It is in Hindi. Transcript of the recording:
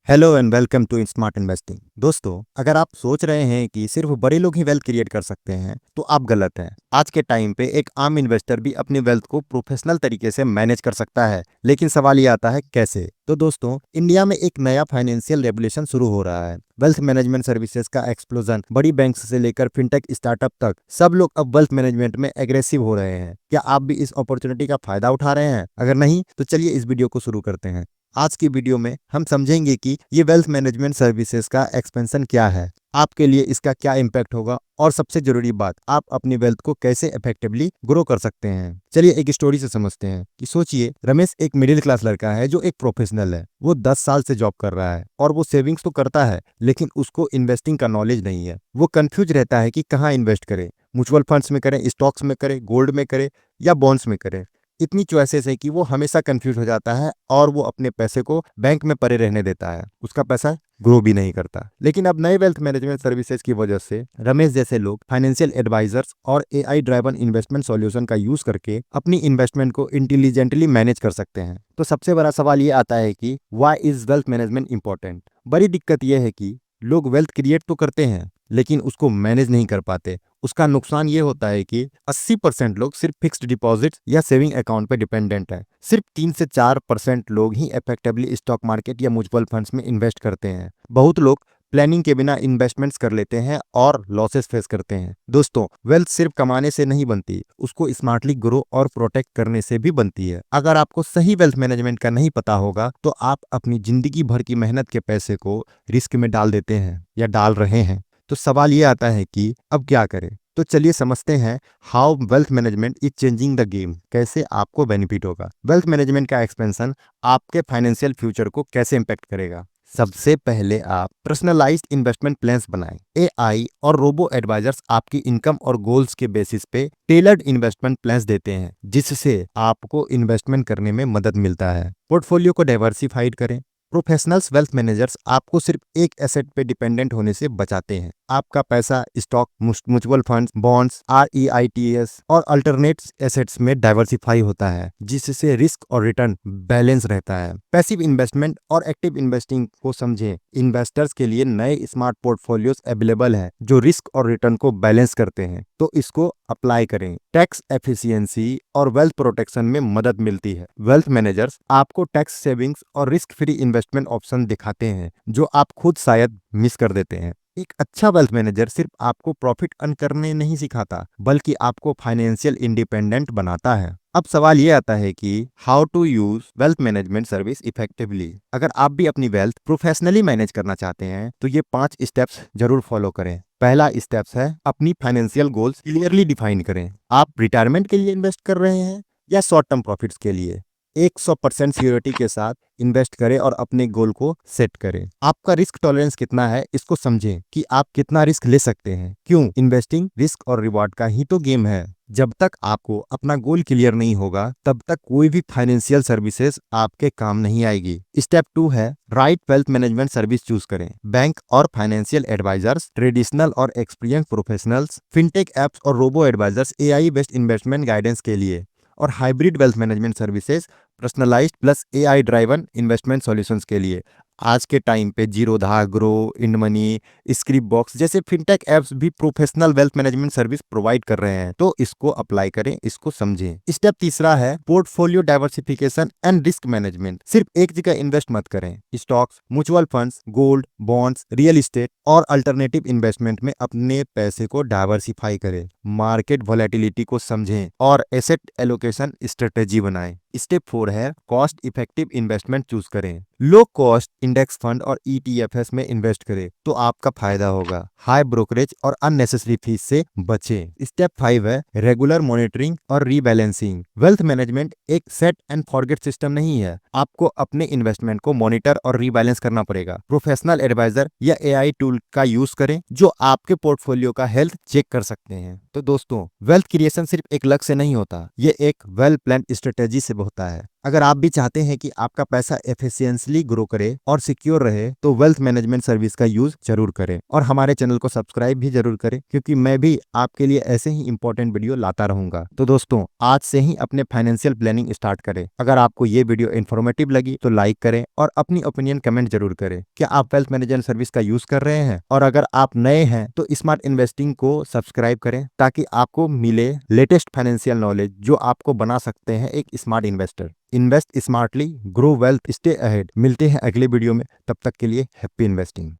Hello and welcome to smart investing. दोस्तों, अगर आप सोच रहे हैं कि सिर्फ बड़े लोग ही वेल्थ क्रिएट कर सकते हैं तो आप गलत हैं। आज के टाइम पे एक आम इन्वेस्टर भी अपनी वेल्थ को प्रोफेशनल तरीके से मैनेज कर सकता है, लेकिन सवाल ये आता है कैसे। तो दोस्तों, इंडिया में एक नया फाइनेंशियल रेवोल्यूशन शुरू हो रहा है। वेल्थ मैनेजमेंट सर्विसेज का एक्सप्लोजन, बड़ी बैंक्स से लेकर फिनटेक स्टार्टअप तक सब लोग अब वेल्थ मैनेजमेंट में एग्रेसिव हो रहे हैं। क्या आप भी इस अपॉर्चुनिटी का फायदा उठा रहे हैं? अगर नहीं तो चलिए इस वीडियो को शुरू करते हैं। आज की वीडियो में हम समझेंगे कि ये वेल्थ मैनेजमेंट सर्विसेज का एक्सपेंशन क्या है, आपके लिए इसका क्या इम्पैक्ट होगा, और सबसे जरूरी बात, आप अपनी वेल्थ को कैसे इफेक्टिवली ग्रो कर सकते हैं। चलिए एक स्टोरी से समझते हैं कि सोचिए, रमेश एक मिडिल क्लास लड़का है जो एक प्रोफेशनल है। वो 10 साल से जॉब कर रहा है और वो सेविंग्स तो करता है, लेकिन उसको इन्वेस्टिंग का नॉलेज नहीं है। वो कंफ्यूज रहता है कि कहाँ इन्वेस्ट करे, म्यूचुअल फंड्स में करें, स्टॉक्स में करें, गोल्ड में करें या बॉन्ड्स में करें। इतनी चॉइसेस है कि वो हमेशा कंफ्यूज हो जाता है और वो अपने पैसे को बैंक में पड़े रहने देता है। उसका पैसा ग्रो भी नहीं करता। लेकिन अब नए वेल्थ मैनेजमेंट सर्विसेज की वजह से रमेश जैसे लोग फाइनेंशियल एडवाइजर्स और एआई ड्राइवन इन्वेस्टमेंट सॉल्यूशन का यूज करके अपनी इन्वेस्टमेंट को इंटेलिजेंटली मैनेज कर सकते हैं। तो सबसे बड़ा सवाल ये आता है कि why is wealth management important. बड़ी दिक्कत यह है कि लोग वेल्थ क्रिएट तो करते हैं लेकिन उसको मैनेज नहीं कर पाते। उसका नुकसान ये होता है कि 80% लोग सिर्फ फिक्स्ड डिपॉजिट या सेविंग अकाउंट पर डिपेंडेंट है। सिर्फ 3 से 4% लोग ही इफेक्टिवली स्टॉक मार्केट या म्यूचुअल फंड्स में इन्वेस्ट करते हैं। बहुत लोग प्लानिंग के बिना इन्वेस्टमेंट्स कर लेते हैं और लॉसेस फेस करते हैं। दोस्तों, वेल्थ सिर्फ कमाने से नहीं बनती, उसको स्मार्टली ग्रो और प्रोटेक्ट करने से भी बनती है। अगर आपको सही वेल्थ मैनेजमेंट का नहीं पता होगा तो आप अपनी जिंदगी भर की मेहनत के पैसे को रिस्क में डाल देते हैं या डाल रहे हैं। तो सवाल ये आता है कि अब क्या करें। तो चलिए समझते हैं how wealth management is changing the game. कैसे आपको बेनिफिट होगा, वेल्थ मैनेजमेंट का एक्सपेंशन आपके फाइनेंशियल फ्यूचर को कैसे इंपैक्ट करेगा। सबसे पहले आप पर्सनलाइज्ड इन्वेस्टमेंट प्लान्स बनाएं। एआई और रोबो एडवाइजर्स आपकी इनकम और गोल्स के बेसिस पे टेलर्ड इन्वेस्टमेंट प्लान्स देते हैं, जिससे आपको इन्वेस्टमेंट करने में मदद मिलता है। पोर्टफोलियो को डाइवर्सिफाइड करें। प्रोफेशनल्स वेल्थ मैनेजर्स आपको सिर्फ एक एसेट पे डिपेंडेंट होने से बचाते हैं। आपका पैसा स्टॉक, म्यूचुअल फंड्स, बॉन्ड्स, आरईआईटीएस और अल्टरनेट एसेट्स में डाइवर्सिफाई होता है, जिससे रिस्क और रिटर्न बैलेंस रहता है। पैसिव इन्वेस्टमेंट और एक्टिव इन्वेस्टिंग को समझें। इन्वेस्टर्स के लिए नए स्मार्ट पोर्टफोलियोज अवेलेबल हैं जो रिस्क और रिटर्न को बैलेंस करते हैं, तो इसको अप्लाई करें। टैक्स एफिशिएंसी और वेल्थ प्रोटेक्शन में मदद मिलती है। वेल्थ मैनेजर्स आपको टैक्स सेविंग्स और रिस्क फ्री इन्वेस्टमेंट ऑप्शन दिखाते हैं जो आप खुद शायद मिस कर देते हैं। एक अच्छा वेल्थ मैनेजर सिर्फ आपको प्रॉफिट अर्न करने नहीं सिखाता, बल्कि आपको फाइनेंशियल इंडिपेंडेंट बनाता है। अब सवाल ये आता है कि how to use wealth management service effectively. अगर आप भी अपनी वेल्थ प्रोफेशनली मैनेज करना चाहते हैं तो ये 5 स्टेप्स जरूर फॉलो करें। पहला स्टेप्स है अपनी फाइनेंशियल गोल्स क्लियरली डिफाइन करें। आप रिटायरमेंट के लिए इन्वेस्ट कर रहे हैं या शॉर्ट टर्म प्रॉफिट्स के लिए। 100% सिक्योरिटी के साथ इन्वेस्ट करें और अपने गोल को सेट करें। आपका रिस्क टॉलरेंस कितना है, इसको समझें कि आप कितना रिस्क ले सकते हैं। क्यों, इन्वेस्टिंग रिस्क और रिवॉर्ड का ही तो गेम है। जब तक आपको अपना गोल क्लियर नहीं होगा तब तक कोई भी फाइनेंशियल सर्विसेज आपके काम नहीं आएगी। स्टेप 2 है right wealth management service choose करें। बैंक और फाइनेंशियल एडवाइजर्स, ट्रेडिशनल और एक्सपीरियंस प्रोफेशनल्स, फिनटेक एप्स और robo advisors AI based investment guidance के लिए, और hybrid wealth management services personalised plus AI driven investment solutions के लिए। आज के टाइम पे जीरोधा, ग्रो, इंडमनी, स्क्रिप्ट बॉक्स जैसे फिनटेक एप्स भी professional wealth management service provide कर रहे हैं, तो इसको अप्लाई करें, इसको समझें। स्टेप तीसरा है portfolio diversification and risk management. सिर्फ एक जगह इन्वेस्ट मत करें। Stocks, mutual funds, gold, bonds, real estate और अल्टरनेटिव इन्वेस्टमेंट में अपने पैसे को डाइवर्सिफाई करें। मार्केट वॉलेटिलिटी को समझें और एसेट एलोकेशन स्ट्रेटेजी बनाएं। स्टेप 4 है कॉस्ट इफेक्टिव इन्वेस्टमेंट चूज करें। लो कॉस्ट इंडेक्स फंड और ईटीएफएस में इन्वेस्ट करें तो आपका फायदा होगा। हाई ब्रोकरेज और अननेसेसरी फीस से बचें। स्टेप 5 है रेगुलर मॉनिटरिंग और रीबैलेंसिंग। वेल्थ मैनेजमेंट एक सेट एंड फॉरगेट सिस्टम नहीं है। आपको अपने इन्वेस्टमेंट को मॉनिटर और रीबैलेंस करना पड़ेगा। प्रोफेशनल एडवाइजर या एआई टूल का यूज करें जो आपके पोर्टफोलियो का हेल्थ चेक कर सकते हैं। तो दोस्तों, वेल्थ क्रिएशन सिर्फ एक लक्ष्य से नहीं होता, ये एक वेल प्लान्ड स्ट्रेटेजी से होता है। अगर आप भी चाहते हैं कि आपका पैसा एफिशिएंटली ग्रो करे और सिक्योर रहे तो वेल्थ मैनेजमेंट सर्विस का यूज जरूर करें और हमारे चैनल को सब्सक्राइब भी जरूर करें, क्योंकि मैं भी आपके लिए ऐसे ही इंपॉर्टेंट वीडियो लाता रहूंगा। तो दोस्तों, आज से ही अपने फाइनेंशियल प्लानिंग स्टार्ट करें। अगर आपको ये वीडियो इन्फॉर्मेटिव लगी तो लाइक करें और अपनी ओपिनियन कमेंट जरूर करें। क्या आप वेल्थ मैनेजमेंट सर्विस का यूज कर रहे हैं? और अगर आप नए हैं तो स्मार्ट इन्वेस्टिंग को सब्सक्राइब करें ताकि आपको मिले लेटेस्ट फाइनेंशियल नॉलेज जो आपको बना सकते हैं एक smart investor. Invest smartly, grow wealth, stay ahead. मिलते हैं अगले वीडियो में, तब तक के लिए हैप्पी इन्वेस्टिंग।